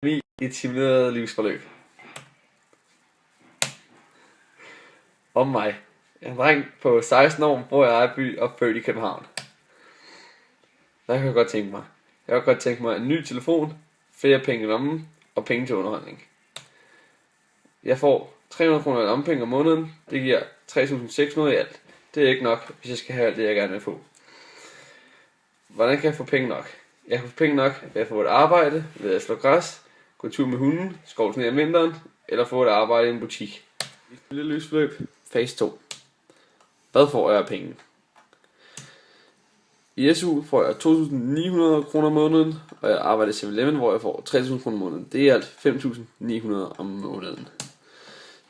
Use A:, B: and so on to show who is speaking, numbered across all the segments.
A: Et simuleret livsforløb. Om mig. Jeg er en dreng på 16 år, bor i Ejby og født i København. Hvad kan jeg godt tænke mig? Jeg kan godt tænke mig en ny telefon, flere penge i lommen og penge til underholdning. Jeg får 300 kroner i lommepenge om måneden. Det giver 3.600 i alt. Det er ikke nok, hvis jeg skal have alt det, jeg gerne vil få. Hvordan kan jeg få penge nok? Jeg kan få penge nok ved at få et arbejde, ved at slå græs, gå tur med hunden, skovle ned om vinteren, eller få et arbejde i en butik. Et lille livsforløb, fase 2. Hvad får jeg af penge? I SU får jeg 2.900 kroner om måneden, og jeg arbejder i 7-Eleven, hvor jeg får 3.000 kroner om måneden. Det er alt 5.900 om måneden.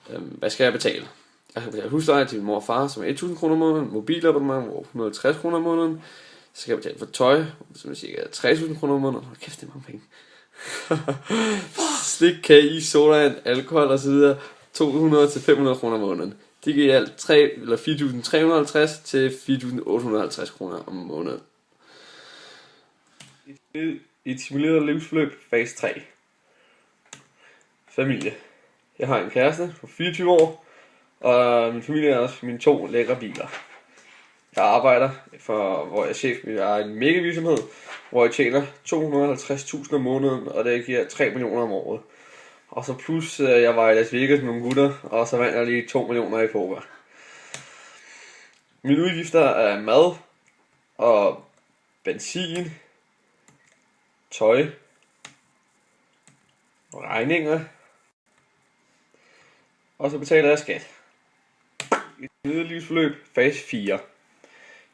A: Hvad skal jeg betale? Jeg skal betale husleje til min mor og far, som er 1.000 kroner om måneden, mobilabonnement, hvor 150 kroner om måneden. Så skal jeg betale for tøj, som er cirka 3.000 kroner om måneden. Hold kæft, det er mange penge. Slik, kage, soda, alkohol og så videre. 200 til 500 kroner om måneden. Det giver alt 4.350 til 4.850 kroner om måneden. Et simuleret livsforløb, fase 3. Familie. Jeg har en kæreste på 24 år, og min familie er også mine 2 lækre biler. Jeg arbejder hvor jeg er chef i en mega virksomhed, hvor jeg tjener 250.000 om måneden, og det giver 3 millioner om året. Og så plus jeg var i Las Vegas med nogle gutter, og så vandt jeg lige 2 millioner i poker. Mine udgifter er mad og benzin, tøj, regninger, og så betaler jeg skat. Et livsforløb, fase 4.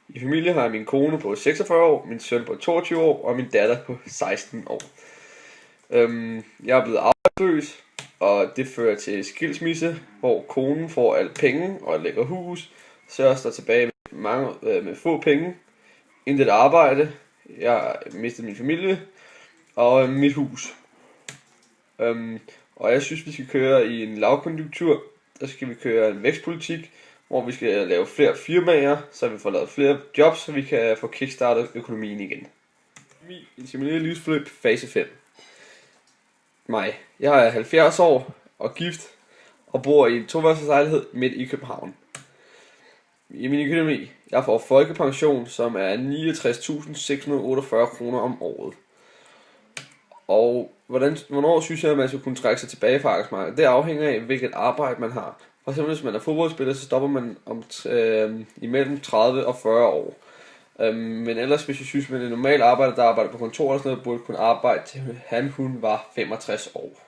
A: I familie har jeg min kone på 46 år, min søn på 22 år og min datter på 16 år. Jeg er blevet arbejdsløs, og det fører til skilsmisse, hvor konen får alt penge og et lækker hus, så jeg står tilbage med få penge, intet arbejde, jeg har mistet min familie og mit hus. Og jeg synes, vi skal køre i en lavkonjunktur, der skal vi køre en vækstpolitik, hvor vi skal lave flere firmaer, så vi får lavet flere jobs, så vi kan få kickstartet økonomien igen. Et simuleret livsforløb, fase 5. Mig. Jeg er 70 år og gift og bor i en 2-værelseslejlighed midt i København. I min økonomi, jeg får folkepension, som er 69.648 kroner om året. Og hvornår synes jeg, at man skal kunne trække sig tilbage fra arbejdsmarkedet? Det afhænger af, hvilket arbejde man har. For eksempel, hvis man er fodboldspiller, så stopper man imellem 30 og 40 år. Men ellers, hvis jeg synes, at man er normalt arbejder, der arbejder på kontor og sådan noget, burde kunne arbejde til hun var 65 år.